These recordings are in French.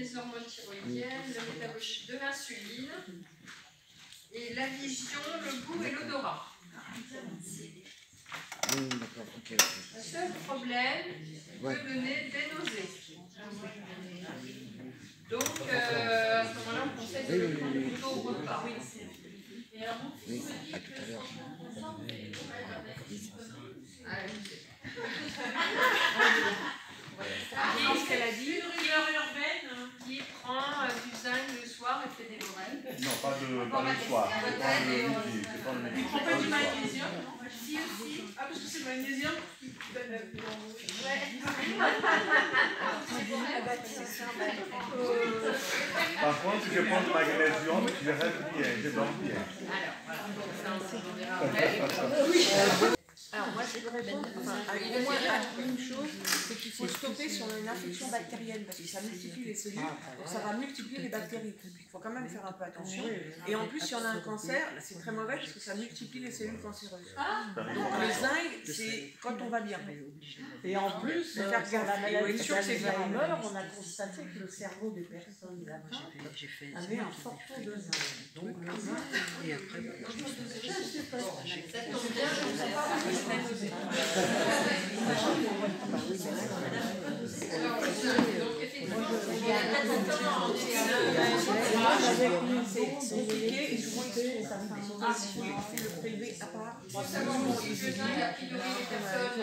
des hormones thyroïdiennes, le métabolisme de l'insuline, et la vision, le goût et l'odorat. Le seul problème peut donner des nausées. Donc, à ce moment-là, on conseille de le prendre plutôt au repas. Et alors, mon fils me dit que ce qu'elle a dit, une rumeur urbaine qui prend du zinc le soir et fait des lorelles. Non, pas le soir, c'est pas le midi, c'est pas le midi. On fait du magnésium. Si aussi. Ah, parce que c'est le magnésium qui donne la vie. Ouais. Par contre, si je prends du magnésium, je rêve bien, je dors bien. Alors, voilà. Donc, ça, on verra après. Alors moi je peux répondre au moins à une chose, c'est qu'il faut stopper sur une infection bactérienne parce que ça multiplie les cellules, donc ça va multiplier les bactéries. Il faut quand même faire un peu attention. Et en plus si on a un cancer, c'est très mauvais parce que ça multiplie les cellules cancéreuses. Donc le zinc, c'est quand on va bien. Et en plus, faire gaffe. la maladie Sûr que c'est d'Alzheimer, on a constaté que le cerveau des personnes atteintes avait un fort taux de zinc. Donc le zinc, et après, c'est compliqué et souvent c'est le prélevé à part. A priori, les personnes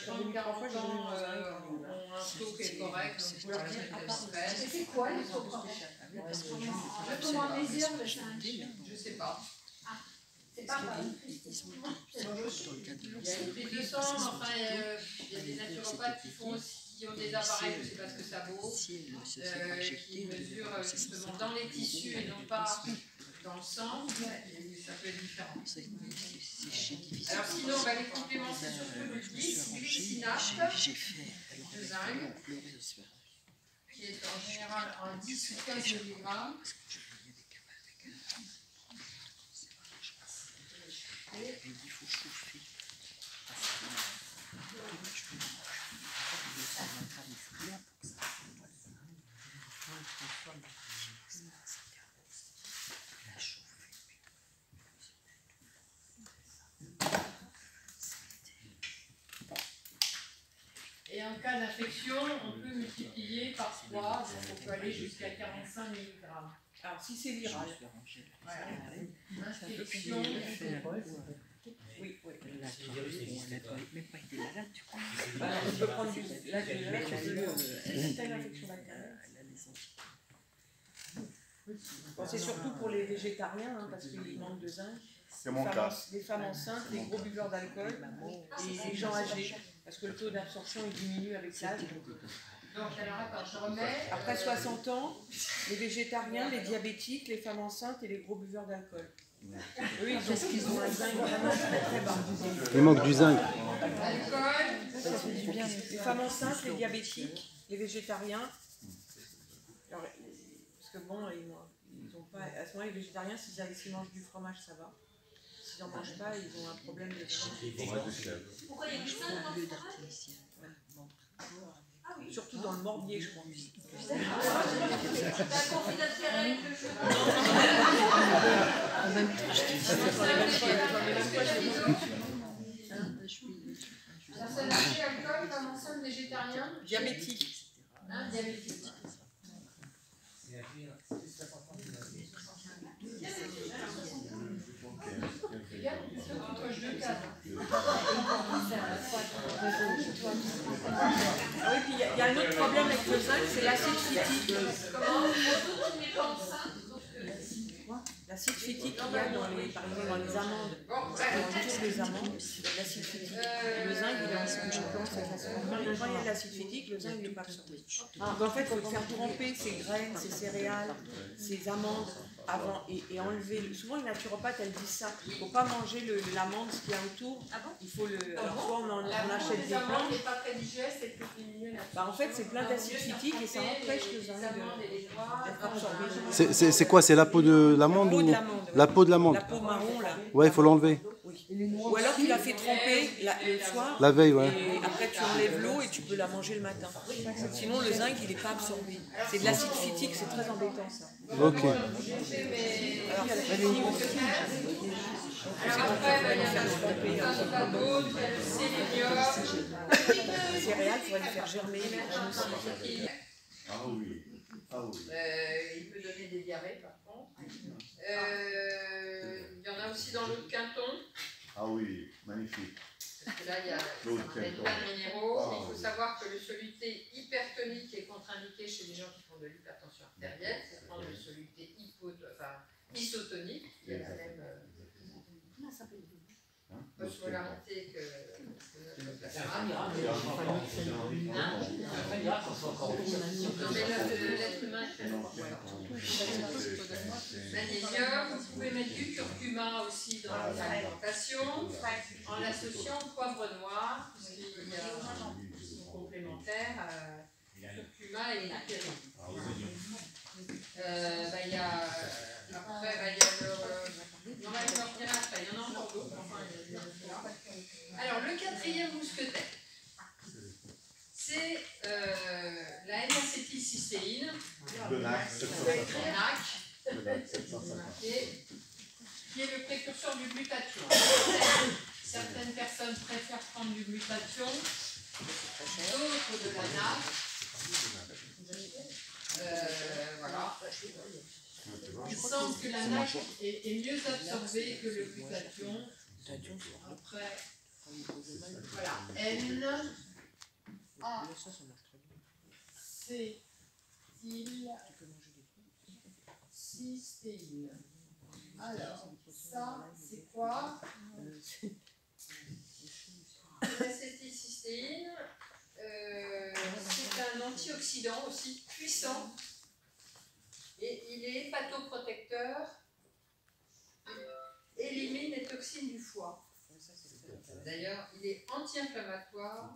entre 40 ans ont un taux qui est correct, donc vous leur dites à part. C'est quoi les taux corrects? Comment mesure le zinc? Je sais pas. C'est pas pareil. Il y a une prise de sang, enfin, il y a des naturopathes qui font aussi, qui ont des appareils, je ne sais pas ce que ça vaut, qui mesurent justement dans les tissus et non pas dans le sang, et ça peut être différent. Alors sinon, les compléments, c'est surtout le 10 glycinate de zinc, qui est en général en 10 ou 15 mg. Il faut chauffer. Et en cas d'infection, on peut multiplier par 3, donc on peut aller jusqu'à 45 mg. Alors si c'est viral, Voilà. Infection. oui. Même pas été malade, tu crois. On peut prendre du zinc. Là, c'est telle infection bactérienne. Bon, c'est surtout pour les végétariens, hein, parce qu'ils manquent de zinc. C'est mon cas. Les femmes enceintes, les gros buveurs d'alcool et les gens âgés, parce que le taux d'absorption il diminue avec l'âge. Donc alors attends, je remets. Après 60 ans, les végétariens, les diabétiques, les femmes enceintes et les gros buveurs d'alcool. Eux, ils ont un zinc vraiment très très bas. Il manque du zinc. Alcool. Les femmes enceintes, les diabétiques, les végétariens. Alors, parce que bon, ils ont pas. À ce moment-là, les végétariens, s'ils mangent du fromage, ça va. S'ils n'en mangent pas, ils ont un problème de zinc. Pourquoi il y a du zinc dans le fromage? Surtout dans le morbier, je crois. T'as un conflit d'intérêt avec le jeu? Personne âgée, alcool, femme enceinte, végétarien. Diabétique. Diabétique. Ah oui, puis il y a un autre problème avec le zinc, c'est l'acide phytique. L'acide phytique qu'il y a par exemple dans les amandes, autour des amandes, l'acide phytique. Le zinc, il est en concurrence avec l'acide phytique. Quand il y a de l'acide phytique, le zinc n'est pas absorbé. Donc en fait, il faut faire tremper ces graines, ces céréales, ces amandes avant et enlever. Souvent, les naturopathes, elles disent ça. Il ne faut pas manger l'amande, ce qu'il y a autour. Il faut le. Alors, soit on achète des plantes. n'est pas très digeste et peut diminuer la. En fait, c'est plein d'acide phytique et ça empêche le zinc d'être absorbé. C'est quoi? C'est la peau de l'amande ou La peau de l'amande. La peau de l'amande. La peau marron, là. Ouais, il faut l'enlever. Oui. oui. Ou alors tu la fais tremper le soir. La veille, ouais. Et après tu enlèves l'eau et tu peux la manger le matin. Sinon le zinc il n'est pas absorbé. C'est de l'acide phytique, c'est très embêtant ça. Ok. Alors il y a la vanille aussi. Alors après, il y a pas d'autres, il y a le sélénium. Les céréales, il faudrait les faire germer. Les graines aussi. Ah oui. Ah oui. Il peut donner des diarrhées par contre. Il y en a aussi dans l'eau de Quinton. Ah oui, magnifique. Parce que là, il y a L'eau de plein Quinton. de minéraux. Ah, Il faut oui. savoir que le soluté hypertonique est contre-indiqué chez les gens qui font de l'hypertension artérielle. C'est prendre le soluté isotonique, qui a la même osmolarité que notre plasma. Non, mais l'être humain est très fort. Magnésium, vous pouvez mettre du curcuma aussi dans l'alimentation en l'associant au poivre noir, qui sont complémentaires, curcuma et liquérine. Il y a après, il y a le. On va le retenir après, il y en a encore d'autres. Enfin, alors, le quatrième mousquetaire, c'est la N-acétylcystéine. De NAC, qui est le précurseur du glutathion. Certaines personnes préfèrent prendre du glutathion, d'autres de la NAC. Voilà. Il semble que la NAC est mieux absorbée que le glutathion. Après, voilà, N, A, C, cystéine. Alors, ça, c'est quoi? L'acétylcystéine, c'est un antioxydant aussi puissant. Et il est hépatoprotecteur, élimine les toxines du foie. D'ailleurs, il est anti-inflammatoire,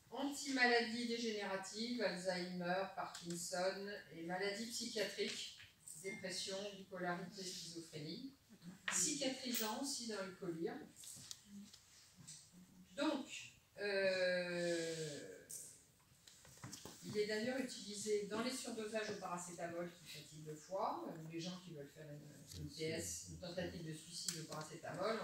anti-maladies dégénératives, Alzheimer, Parkinson et maladies psychiatriques, dépression, bipolarité, schizophrénie, cicatrisant aussi dans le collier. Donc, il est d'ailleurs utilisé dans les surdosages au paracétamol qui fatiguent le foie, ou les gens qui veulent faire une TS, une tentative de suicide au paracétamol,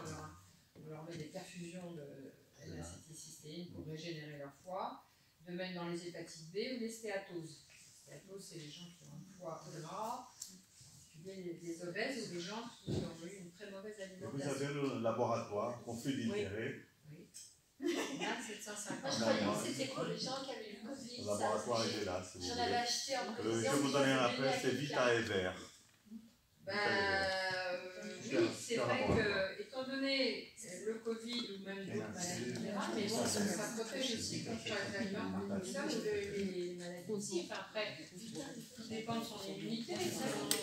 on leur met des perfusions de N-acétylcystéine pour régénérer leur foie, de même dans les hépatites B ou les stéatoses. Les stéatoses, c'est les gens qui ont un foie gras, les obèses ou les gens qui ont eu une très mauvaise alimentation. Vous avez le laboratoire qu'on fait digérer. Oui. 750. C'était quoi les gens qui avaient eu le Covid? Le laboratoire est là, si vous J'en voulez. avais acheté en Je vais vous donner un appel, c'est Vita et Vert. Oui, c'est vrai que, étant donné le Covid ou même d'autres maladies virales, mais bon, ça protège aussi contre l'Alzheimer, Parkinson ou les maladies aussi. Enfin, après, tout dépend de son immunité. Si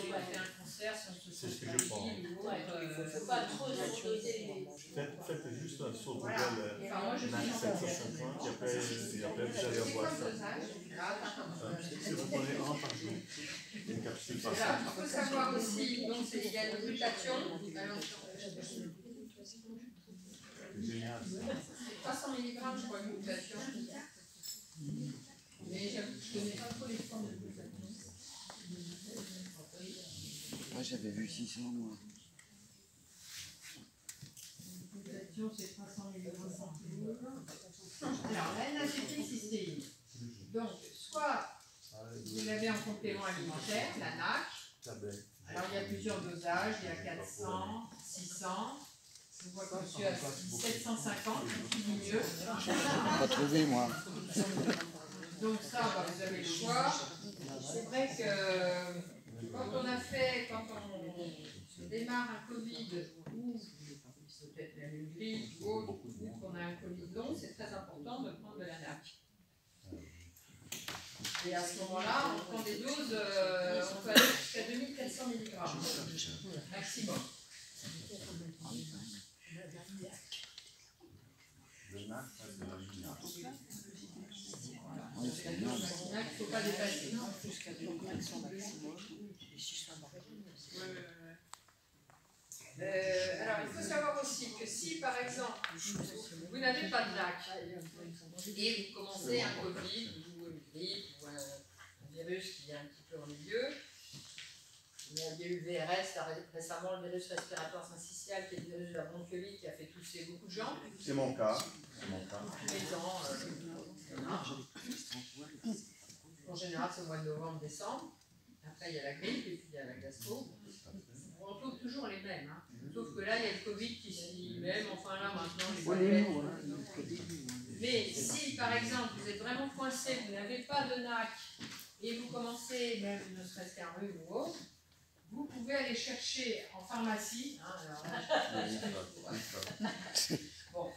on va faire un cancer, si on se sent fragile ou autre. Il ne faut pas trop surdoser les. Faites juste un saut Voilà. Google Enfin, moi, je suis en 750 et après vous allez avoir ça. Si vous prenez un par jour, une capsule par Voilà, jour. il faut savoir aussi, donc il y a le glutathion. C'est génial. 300 mg, je crois, de glutathion. Mais je ne connais pas trop les formes de glutathion. Moi j'avais vu 600 moi. La glutathion, c'est 300 mg. Alors, la N-acétylcystéine. Donc, soit vous l'avez en complément alimentaire, la NAC. Alors, il y a plusieurs dosages, il y a 400, 600. Je vois que monsieur a 750, qui dit mieux. Pas trouvé moi. Donc ça, vous avez le choix. C'est vrai que quand on démarre un Covid ou peut-être même une grippe ou autre, ou qu'on a un Covid long, c'est très important de prendre de la NAC. Et à ce moment-là, on prend des doses, on peut aller jusqu'à 2400 mg maximum. Le NAC, ça c'est l'original. Il ne faut pas dépasser. Jusqu'à 2500 maximum. Et 600 Ouais. Alors, il faut savoir aussi que si, par exemple, vous n'avez pas de NAC et vous commencez un Covid ou une grippe ou un virus qui est un petit peu au milieu, il y a eu le VRS là, récemment, le virus respiratoire syncytial, qui est le virus de la bronchiolite qui a fait tousser beaucoup de gens. C'est mon cas. Tous les ans, en général, c'est au mois de novembre, décembre. Après, il y a la grippe et puis il y a la gastro. On retrouve toujours les mêmes. Hein. Sauf que là, il y a le Covid qui s'y met, enfin là, maintenant, les Mais si, par exemple, vous êtes vraiment coincé, vous n'avez pas de NAC, et vous commencez, même ne serait-ce qu'un rhume ou autre, vous pouvez aller chercher en pharmacie. Hein, alors là, bon.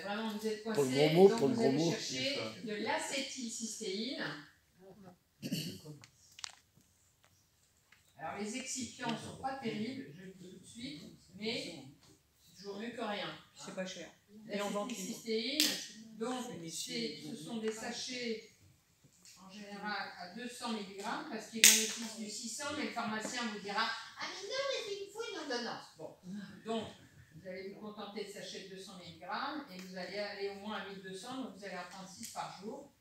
Vraiment, vous êtes coincé, donc vous allez chercher de l'acétylcystéine. Alors, les excipients ne sont pas terribles, je le dis tout de suite, mais c'est toujours mieux que rien. C'est pas cher. L'acétylcystéine, donc, ce sont des sachets en général à 200 mg, parce qu'il en existe du 600, mais le pharmacien vous dira « Ah mais non, mais il faut une ordonnance ». Bon, donc, vous allez vous contenter de sachets de 200 mg, et vous allez aller au moins à 1200, donc vous allez en prendre 6 par jour.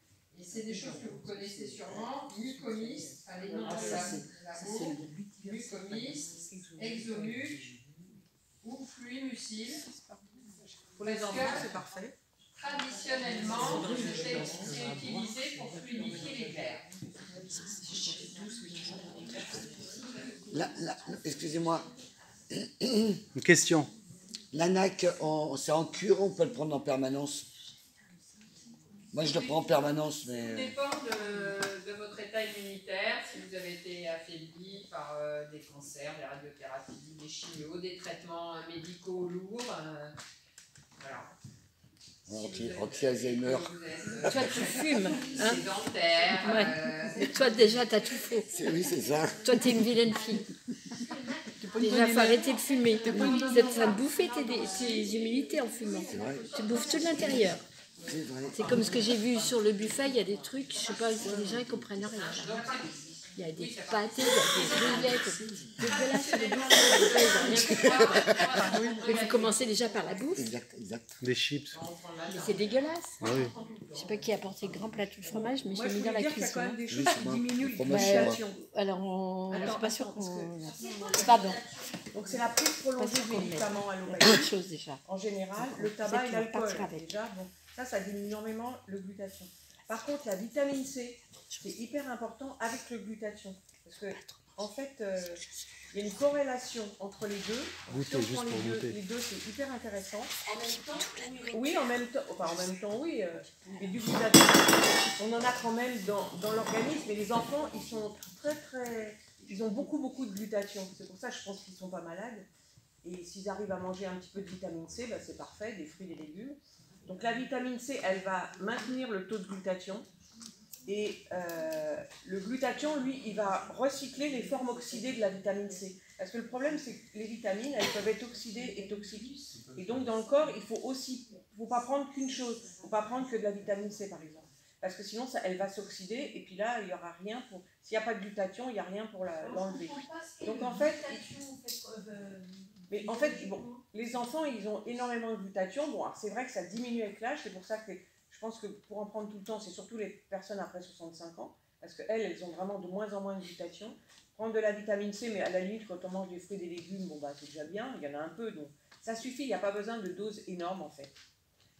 Et c'est des choses que vous connaissez sûrement, Mucomis, enfin les noms de la bourre, Mucomis, Exomuc ou Fluimucil. Pour les enfants, c'est parfait. Traditionnellement, c'est utilisé pour fluidifier les glaires. Excusez-moi. Une question. L'ANAC, c'est en cure, on peut le prendre en permanence? Moi, je le prends en permanence, mais... Ça dépend de votre état immunitaire, si vous avez été affaibli par des cancers, des radiothérapies, des chimios, des traitements médicaux lourds. Voilà. Anti-Alzheimer. Toi, tu fumes. Hein? Sédentaire. Ouais. Et toi, déjà, t'as tout faux. Oui, c'est ça. Toi, t'es une vilaine fille. Déjà, il faut arrêter de fumer. Ça te bouffer tes immunités en fumant. Tu bouffes tout l'intérieur. C'est comme ce que j'ai vu sur le buffet, il y a des trucs, je sais pas, les gens ils comprennent rien. Il y a des pâtés, il y a des rillettes, dégueulasses, les buffets, ils n'ont rien compris. Il faut commencer déjà par la bouffe. Exact. Des chips. Mais c'est dégueulasse. Ah oui. Je sais pas qui a apporté le grand plateau de fromage, mais je l'ai mis dans la cuisine. Il y a quand même des choses qui diminuent l'hydratation. Alors, je suis pas sûre qu'on... Pardon. Donc c'est la prise prolongée des médicaments à Autre l'oreille. chose déjà. En général, le tabac et l'alcool, partir avec. déjà, bon, ça diminue énormément le glutathion. Par contre, la vitamine C, c'est hyper important avec le glutathion. Parce que, en fait, il y a une corrélation entre les deux. Goûter, juste pour goûter. Les deux, c'est hyper intéressant. En même temps, oui, en même temps, enfin, en même temps, oui, mais du glutathion, on en a quand même dans l'organisme, mais les enfants, ils sont ils ont beaucoup de glutathion. C'est pour ça que je pense qu'ils ne sont pas malades. Et s'ils arrivent à manger un petit peu de vitamine C, bah, c'est parfait, des fruits et des légumes. Donc la vitamine C, elle va maintenir le taux de glutathion. Et le glutathion, lui, il va recycler les formes oxydées de la vitamine C. Parce que le problème, c'est que les vitamines, elles peuvent être oxydées et toxiques. Et donc dans le corps, il faut pas prendre qu'une chose. Il ne faut pas prendre que de la vitamine C, par exemple. Parce que sinon, elle va s'oxyder, et puis là, il n'y aura rien pour... S'il n'y a pas de glutathion, il n'y a rien pour l'enlever. Donc en fait... Mais en fait, bon, les enfants, ils ont énormément de glutathion. Bon, c'est vrai que ça diminue avec l'âge, c'est pour ça que je pense que pour en prendre tout le temps, c'est surtout les personnes après 65 ans, parce qu'elles ont vraiment de moins en moins de glutathion. Prendre de la vitamine C, mais à la limite, quand on mange des fruits et des légumes, bon, bah, c'est déjà bien, il y en a un peu, donc ça suffit, il n'y a pas besoin de doses énormes en fait.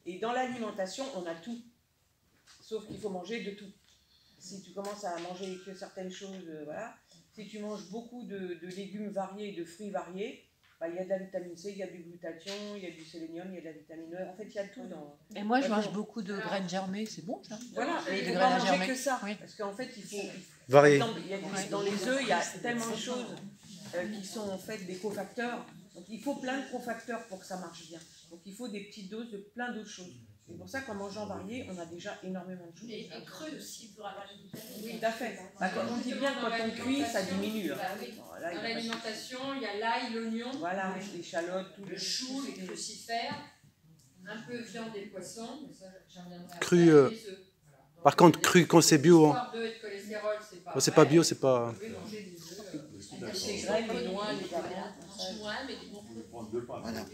Et dans l'alimentation, on a tout, sauf qu'il faut manger de tout. Si tu commences à manger que certaines choses, voilà, si tu manges beaucoup de légumes variés et de fruits variés, bah, il y a de la vitamine C, il y a du glutathion, il y a du sélénium, il y a de la vitamine E. En fait, il y a tout dans... Et moi, je mange beaucoup de graines germées, c'est bon ça? Voilà, mais il ne faut graines pas à manger germer. que ça. Oui. Parce qu'en fait, il faut... Varié. Dans les œufs, il y a tellement de choses qui sont en fait des cofacteurs. Donc, il faut plein de cofacteurs pour que ça marche bien. Donc, il faut des petites doses de plein d'autres choses. C'est pour ça qu'en mangeant varié, on a déjà énormément de choses. Et cru aussi pour avoir une vitamine. Oui, tout à fait. Bah, on dit bien que quand on cuit, ça diminue. Hein. Dans l'alimentation, il y a l'ail, l'oignon, voilà, les échalotes, tout le chou, les crucifères, un peu viande et poisson. Mais ça, j'en reviendrai après. Cru, par contre, cru quand c'est bio. Hein. C'est pas bio, c'est pas... Les graines, les noix, les amandes. Ouais, mais des bons Voilà.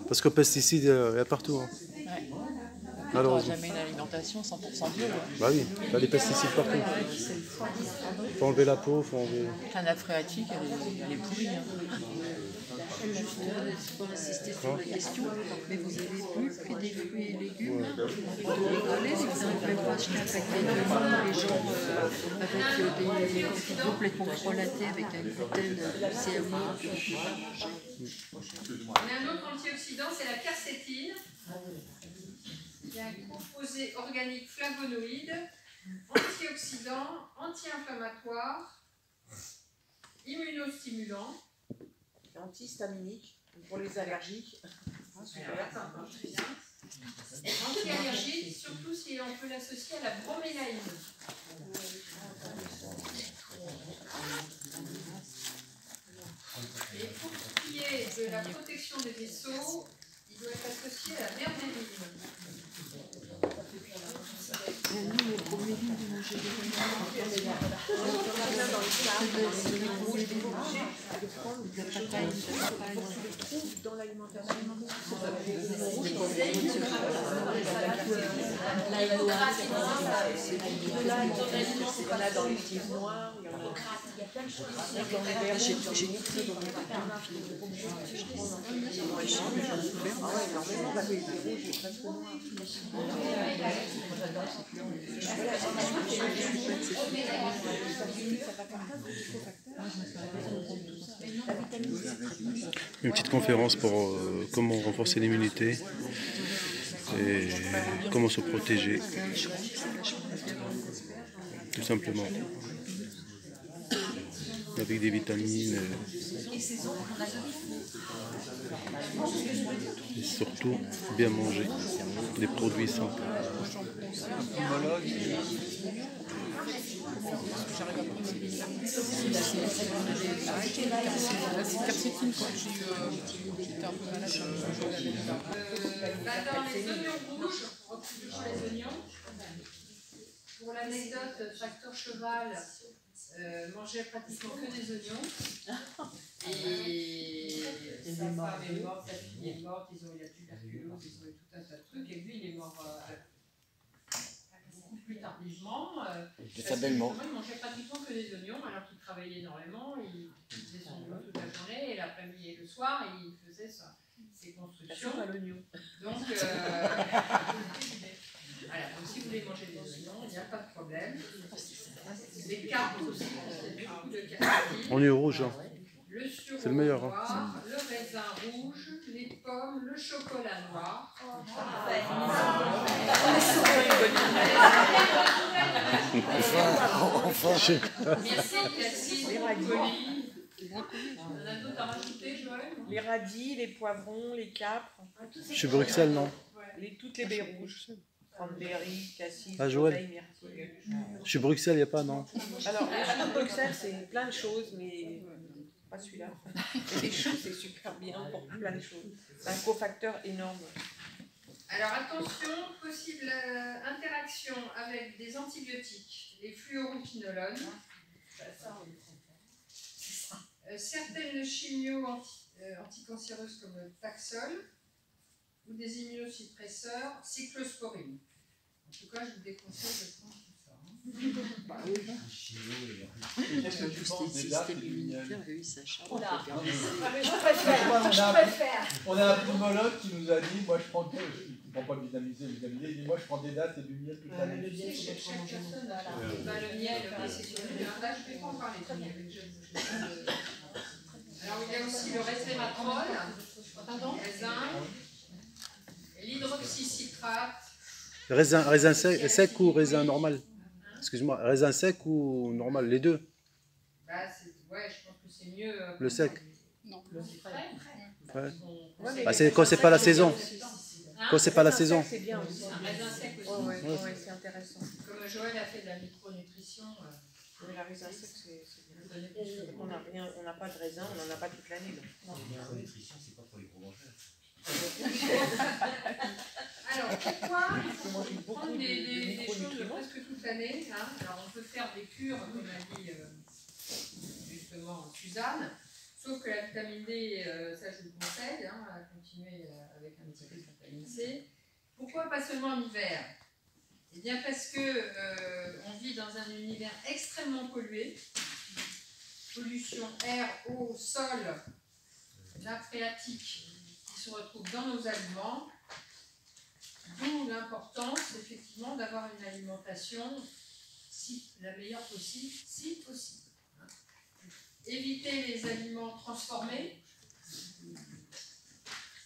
Parce que pesticides, il y a partout. Hein. On n'aura Malheureusement. jamais une alimentation 100% bio. Bah oui, il y a des pesticides partout. Faut enlever la peau, faut enlever. La nappe phréatique, elle est pourrie. Hein. Juste pour insister sur la question, mais vous avez plus pris des fruits et légumes de rigoler, si vous n'avez même pas acheté un paquet de noix, les gens avec des complètement frelatés avec un gluten CMO. On a un autre antioxydant, c'est la quercétine. Il y a un composé organique flavonoïde, antioxydant, anti-inflammatoire, immunostimulant. Antihistaminique pour les allergiques. Anti-allergique, surtout si on peut l'associer à la bromélaïne. Et pour ce qui est de la protection des vaisseaux, il doit être associé à la berberine. Nous, les broméline, on mangeait des Dans l'alimentation. Il y en a dans les petits noirs, il y en a plein de choses. Dans les verres, j'ai mis ça dans les Une petite conférence pour comment renforcer l'immunité et comment se protéger. Tout simplement. Avec des vitamines. Et surtout, bien manger. Des produits sains. Dans les oignons rouges, on retrouve toujours les oignons. Pour l'anecdote, Facteur Cheval mangeait pratiquement que des oignons. Et sa femme est morte, sa fille est morte, ils ont eu la tuberculose, ils ont eu tout un tas de trucs. Et lui, il est mort beaucoup plus tardivement. Parce que justement, il mangeait pratiquement que des oignons, alors qu'il travaillait énormément. Il faisait son boulot toute la journée, et l'après-midi et le soir, il faisait ses constructions. Donc, voilà, donc si vous voulez manger des oignons, il n'y a pas de problème. Les cartes aussi, il y a beaucoup de quercétine. On est au rouge, hein. C'est le meilleur. Noir, Hein. le raisin rouge, les pommes, le chocolat noir. Enfin. Merci, Cassine, les radis. On a d'autres à rajouter, Joël? Les radis, les poivrons, les capres. Chez Bruxelles, non? Toutes les baies rouges. Cranberry, cassis, Ah, Joël. Chez Bruxelles, il n'y a pas, non? Alors, chez Bruxelles, c'est plein de choses, mais pas celui-là. Et les choux, c'est super bien pour plein de choses. C'est un cofacteur énorme. Alors attention, possible interaction avec des antibiotiques, les fluoroquinolones, certaines chimios anticancéreuses comme le Taxol, ou des immunosuppresseurs, cyclosporine. En tout cas, je vous déconseille de prendre tout ça. Qu'est-ce que tu penses des dates immunitaires? Je préfère. On a un pneumologue qui nous a dit, moi je prends il ne prend pas le vitamine C, il dit moi je prends des dates et du miel toute l'année. Le miel, c'est chaque personne. Le miel, c'est sur le miel. Là, je ne vais pas en parler de miel. Alors, il y a aussi le resveratrol, raisin, l'hydroxycitrate. Raisin sec ou raisin normal? Excuse-moi, raisin sec ou normal? Les deux? Bah, ouais, je pense que c'est mieux. Le sec? Non, le frais. Ouais. Bah, c'est quand c'est pas la saison. Quand c'est pas la saison. C'est bien aussi. Un raisin sec aussi. Ouais, c'est intéressant. Comme Joël a fait de la micronutrition. Mais la raisin sec, c'est bien. On n'a pas de raisin, on n'en a pas toute l'année. La micronutrition, c'est pas pour les gros mangeurs. Alors, pourquoi il faut prendre des choses presque toute l'année, hein. Alors, on peut faire des cures, comme a dit justement Suzanne. Sauf que la vitamine D, ça je vous conseille, hein, à continuer avec un petit peu de vitamine C. Pourquoi pas seulement en hiver? Eh bien parce que on vit dans un univers extrêmement pollué. Pollution air, eau, sol, nappe phréatique qui se retrouvent dans nos aliments. D'où l'importance effectivement d'avoir une alimentation la meilleure possible, si possible. Éviter les aliments transformés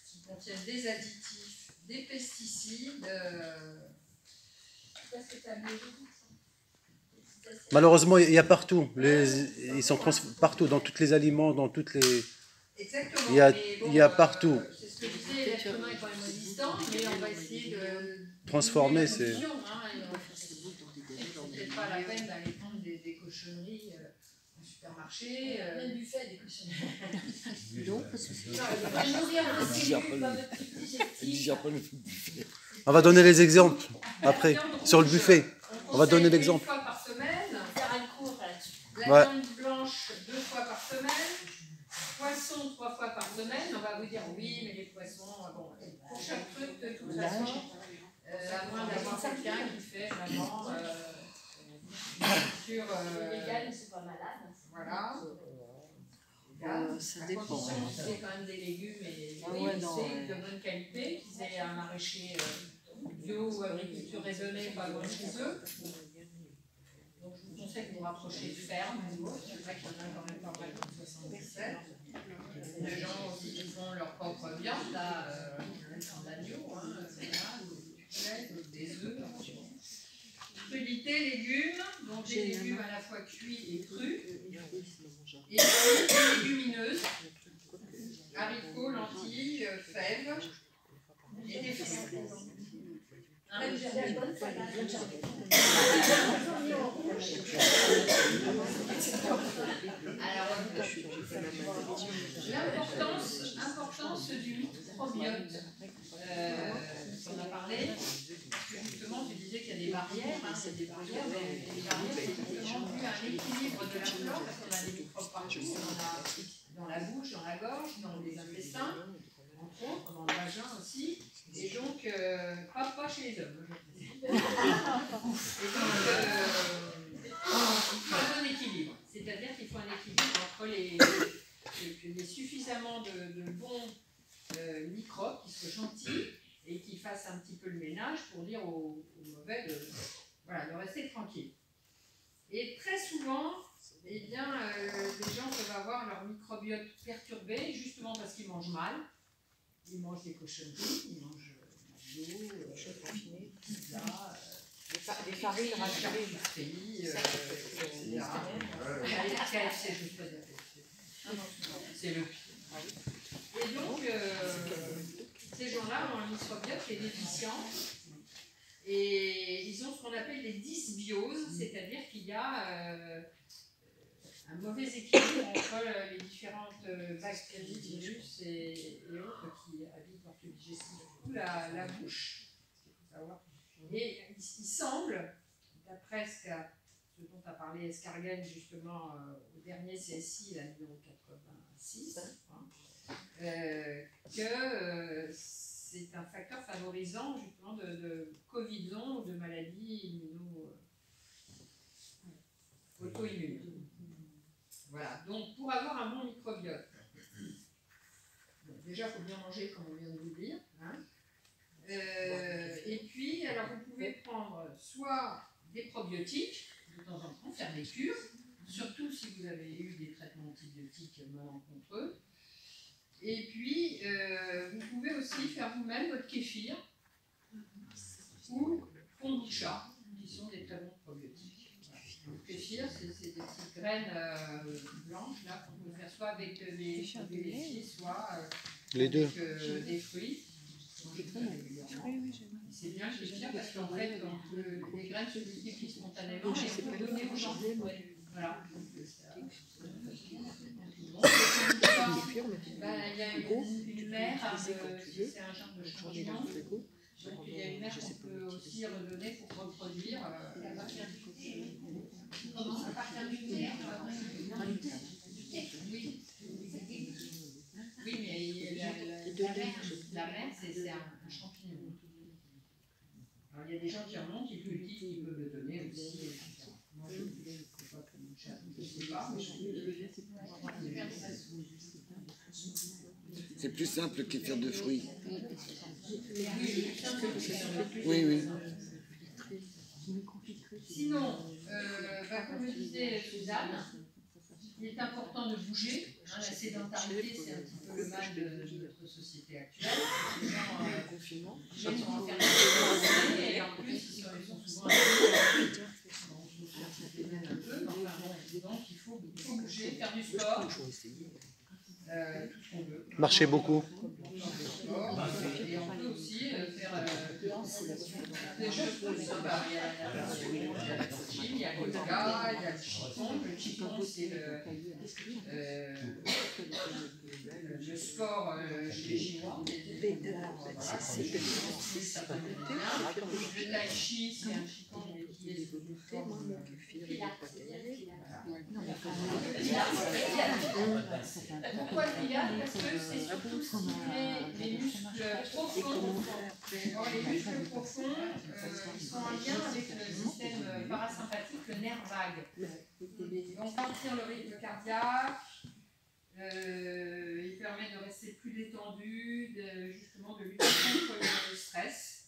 qui contiennent des additifs, des pesticides. Malheureusement, il y a partout. Ils sont partout, dans tous les aliments, dans toutes les... Exactement. Il y a partout. C'est ce que je disais, l'être humain est quand même résistant, mais on va essayer de... Transformer, c'est... C'est peut-être pas la peine d'aller prendre des cochonneries au supermarché. Même du fait des cochonneries. Non, parce que c'est... On va donner les exemples après, sur le buffet. On va donner l'exemple. 1 fois par semaine. Faire un cours là-dessus. La viande blanche 2 fois par semaine. Poisson 3 fois par semaine. On va vous dire oui, mais les poissons, bon, pour chaque truc, de toute façon, à moins d'avoir quelqu'un qui fait vraiment sur. Légal, c'est pas malade. Voilà. Ça dépend. C'est quand même des légumes et des fruits de bonne qualité, qu'ils aient un maraîcher bio ou agriculture raisonnée, pas loin de chez eux. Donc je vous conseille de vous rapprocher de ferme. C'est vrai qu'il y en a quand même pas mal comme 77. Les gens aussi qui font leur propre viande, là, d'agneau, des œufs. Crudité, légumes, donc des légumes à la fois cuits et crus. Et des légumineuses, haricots, lentilles, fèves et des fruits. Alors, l'importance du microbiote, on a parlé, justement tu disais qu'il y a des barrières, c'est des barrières, mais les barrières c'est justement dû à l'équilibre de la flore, parce qu'on a des microbes partout, on en a dans la bouche, dans la gorge, dans les intestins, entre autres, dans le vagin aussi, et donc pas chez les hommes. Et donc, il faut un bon équilibre. C'est-à-dire qu'il faut un équilibre entre les suffisamment de bons microbes qui soient gentils et qui fassent un petit peu le ménage pour dire aux mauvais de rester tranquille. Et très souvent, eh bien, les gens peuvent avoir leur microbiote perturbé justement parce qu'ils mangent mal. Ils mangent des cochonneries, ils mangent l'eau, pizza, des farines raffinées, KFC, je ne sais pas dire KFC. C'est le pire. Et donc, ces gens-là ont un microbiote qui est déficient et ils ont ce qu'on appelle des dysbioses, c'est-à-dire qu'il y a un mauvais équilibre entre les différentes bactéries, virus et autres qui habitent leur tube digestif, surtout la bouche. Et il semble, d'après ce dont a parlé Escargen justement au dernier CSI, la numéro 86, que c'est un facteur favorisant justement de Covid long ou de maladies auto-immunes. Voilà, donc pour avoir un bon microbiote, déjà il faut bien manger comme on vient de vous le dire. Et puis, alors vous pouvez prendre soit des probiotiques, de temps en temps, faire des cures, surtout si vous avez eu des traitements antibiotiques malencontreux. Et puis, vous pouvez aussi faire vous-même votre kéfir ou kombucha, qui sont des très bons probiotiques. Le kéfir, c'est des petites graines blanches là, qu'on peut faire soit avec des produits laitiers, soit les deux. Avec des fruits. C'est bien le kéfir parce qu'en fait, les graines se multiplient spontanément et il faut donner aux gens. Voilà. Il y a une mère, c'est un genre de changement. Donc il y a une mère qu'on peut aussi redonner pour reproduire. À partir d'une mère. Oui, oui, mais la menthe, c'est un champignon. Alors, il y a des gens qui en ont, qui cultivent, qui peuvent le donner aussi. Moi, je ne sais pas, mais c'est plus simple qu'écrire de fruits. Oui, oui. Sinon, comme le disait Suzanne, il est important de bouger. Hein, la sédentarité, c'est un petit peu le mal de notre société actuelle. Les gens sont enfermés et en plus, ils sont souvent un peu. Donc, il faut bouger, faire du sport. Tout ce qu'on veut. Marcher beaucoup. Et on peut aussi faire des choses comme ça. Il y a la gym, il y a le yoga, il y a le qigong. Le qigong, c'est le sport chez les Chinois. Le tai chi, c'est un qigong qui est sous une forme Pourquoi le pilates? Parce que c'est surtout stimuler les muscles profonds. Or, les muscles profonds, ils sont en lien avec le système parasympathique, le nerf vague. Ils vont ralentir le rythme cardiaque, il permet de rester plus détendu, justement de lutter contre le stress.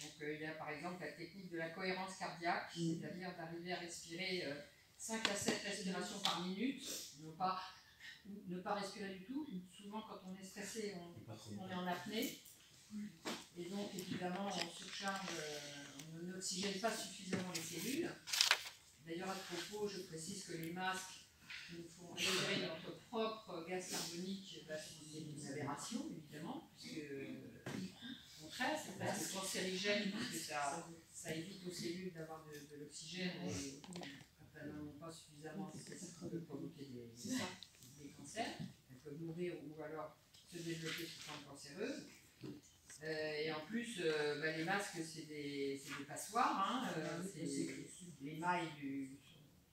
Donc, il y a par exemple la technique de la cohérence cardiaque, c'est-à-dire d'arriver à respirer 5 à 7 respirations par minute, ne pas respirer du tout. Souvent, quand on est stressé, on est en apnée. Et donc, évidemment, on surcharge, on n'oxygène pas suffisamment les cellules. D'ailleurs, à ce propos, je précise que les masques nous font intégrer notre propre gaz carbonique. C'est une aberration, évidemment, puisque, au contraire, c'est presque cancérigène, puisque ça évite aux cellules d'avoir de l'oxygène. Et quand elles n'en ont pas suffisamment, ça peut provoquer des cancers. Elles peuvent mourir ou alors se développer sous forme cancéreuse. Et en plus, les masques, c'est des passoires. Hein, les mailles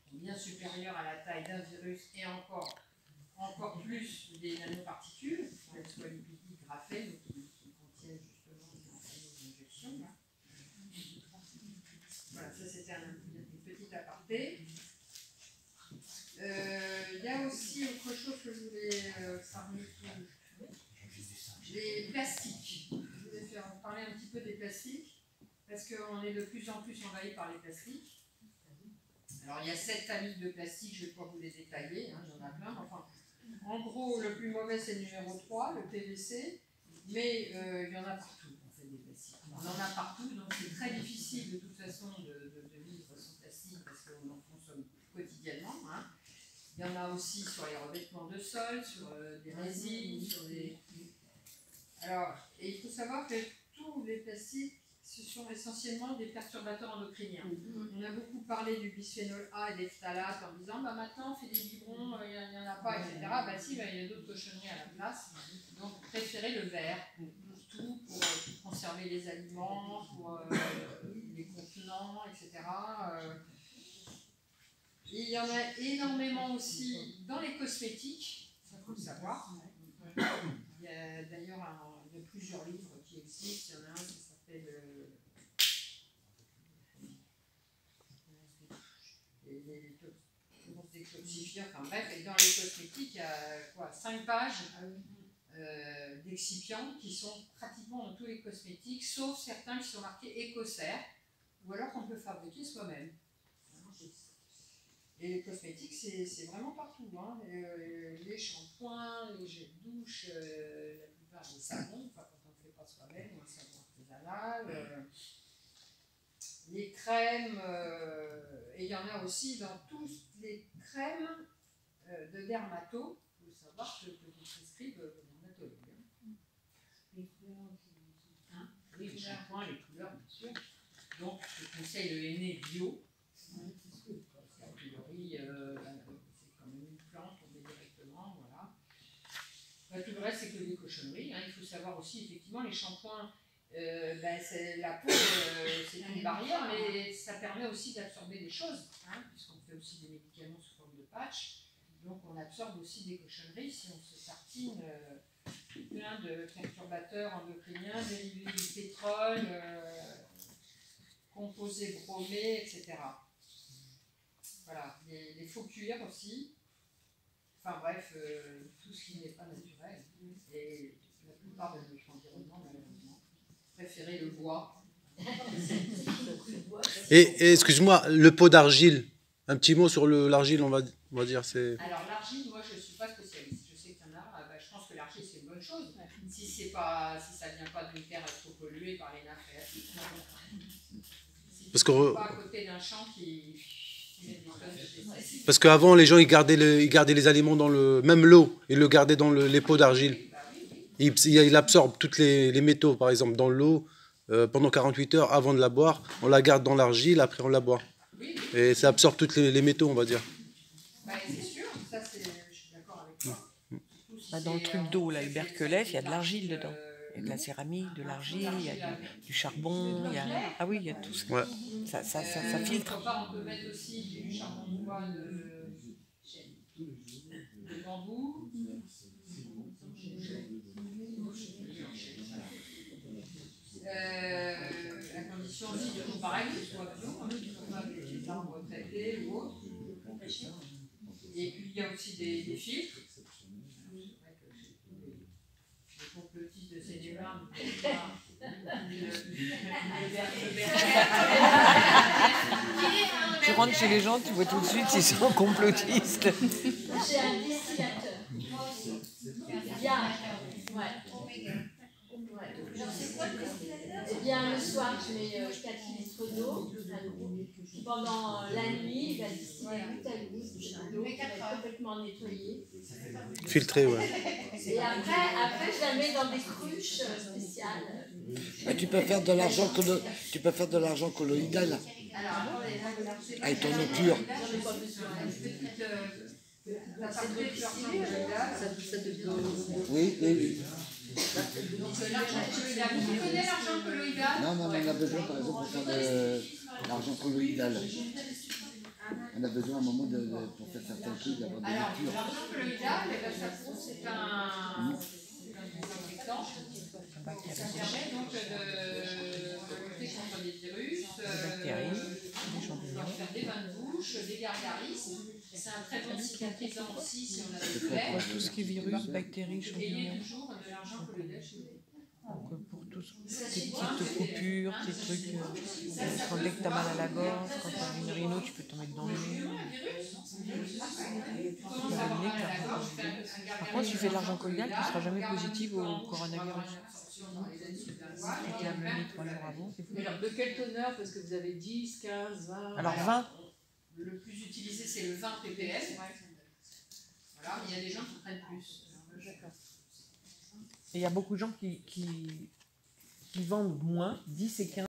sont bien supérieures à la taille d'un virus et encore plus des nanoparticules, qu'elles soient lipidiques, graphènes, qui contiennent justement des injections. Voilà, ça c'était une petite aparté. Il y a aussi autre chose que je voulais parler des plastiques. Je voulais parler un petit peu des plastiques, parce qu'on est de plus en plus envahi par les plastiques. Alors il y a 7 familles de plastiques, je ne vais pas vous les détailler, hein, il y en a plein. Enfin, en gros, le plus mauvais c'est le numéro 3, le PVC, mais il y en a partout en fait des plastiques. On en a partout, donc c'est très difficile de toute façon de vivre sans plastique parce qu'on en consomme quotidiennement. Hein. Il y en a aussi sur les revêtements de sol, sur des résines, sur des... Alors, et il faut savoir que tous les plastiques, ce sont essentiellement des perturbateurs endocriniens. On a beaucoup parlé du bisphénol A et des phtalates en disant maintenant on fait des biberons, il n'y en a pas, etc. Bah si, il y a d'autres cochonneries à la place. Donc préférez le verre pour tout, pour conserver les aliments, pour les contenants, etc. Et il y en a énormément aussi dans les cosmétiques, ça faut le savoir. Il y a d'ailleurs plusieurs livres qui existent. Il y en a un qui s'appelle les détoxifieurs. Enfin bref, et dans les cosmétiques, il y a 5 pages d'excipients qui sont pratiquement dans tous les cosmétiques, sauf certains qui sont marqués écossaires, ou alors qu'on peut fabriquer soi-même. Et les cosmétiques, c'est vraiment partout. Hein. Les shampoings, les jets de douche, la plupart des savons, enfin, quand on ne le fait pas soi-même, ou un savon artisanal, les crèmes, et il y en a aussi dans toutes les crèmes de dermato. Il faut savoir que vous prescrivent les dermatologues. Hein. Oui, les shampoings, les couleurs, bien sûr. Donc, je conseille le henné bio. A priori, c'est quand même une plante, on met directement, voilà. Tout le reste, c'est que des cochonneries. Hein. Il faut savoir aussi, effectivement, les shampoings, la peau, c'est une barrière, mais ça permet aussi d'absorber des choses, hein, puisqu'on fait aussi des médicaments sous forme de patch. Donc on absorbe aussi des cochonneries si on se tartine plein de perturbateurs endocriniens, dérivés du pétrole, composés bromés, etc. Voilà, les faux cuirs aussi. Enfin bref, tout ce qui n'est pas naturel. Et la plupart de notre environnement, malheureusement, préférait le bois. Et excuse-moi, le pot d'argile, un petit mot sur l'argile, on va dire. Alors l'argile, moi je ne suis pas spécialiste. Je sais qu'il y en a. Je pense que l'argile c'est une bonne chose. Si ça ne vient pas d'une terre trop polluée par les nappes phréatiques. Parce que pas à côté d'un champ qui met des tonnes de pesticides. Parce qu'avant, les gens ils gardaient les aliments dans même l'eau, ils le gardaient dans les pots d'argile. Il absorbe tous les métaux, par exemple, dans l'eau. Pendant 48 heures avant de la boire, on la garde dans l'argile, après on la boit. Et ça absorbe tous les métaux, on va dire. C'est sûr, ça je suis d'accord avec toi. Dans le truc d'eau, là, Uberkelef, il y a de l'argile dedans. Il y a de la céramique, de l'argile, il y a du charbon, il y a... Ah oui, il y a tout ça. Ouais. Ça filtre. On peut mettre aussi du charbon de bois de bambou. La condition aussi de pareil, que ce soit bio, des arbres traités ou autres. Et puis il y a aussi des filtres. Les complotistes de ces démarres ne peuvent pas. Tu rentres chez les gens, tu vois tout de suite s'ils sont complotistes. J'ai un destillateur. Bien. Ouais. Eh bien, le soir, je mets 4 litres d'eau. Pendant la nuit, il va distiller toute la goutte d'eau qui va être complètement nettoyée. Filtré, ouais. Et après, je la mets dans des cruches spéciales. Tu peux faire de l'argent colloïdal. Avec ton eau pure. Oui. Vous connaissez l'argent colloïdal? Non, on a besoin par exemple pour faire de l'argent colloïdal. On a besoin à un moment pour faire certains trucs d'avoir de l'eau pure. L'argent colloïdal, c'est un désinfectant. Ça permet donc de lutter contre les virus, d'en faire des bains de bouche, des gargarismes. C'est un très bon cicatrisant aussi si on a des plaies. Tout ce qui est virus, bactéries, champignons. Ayez toujours de l'argent colloïdal chez vous. Pour tous tes petites coupures, tes trucs, dès que tu as mal à la gorge, quand tu as une rhino, tu peux t'en mettre dans le nez. Par contre, si tu fais de l'argent colloïdal, tu ne seras jamais positif au coronavirus. Tu te laves le nez 3 jours avant. Alors, de quelle teneur? Parce que vous avez 10, 15, 20... Alors 20. Le plus utilisé, c'est le 20 ppm. Voilà, mais il y a des gens qui prennent plus. Et il y a beaucoup de gens qui vendent moins, 10 et 15.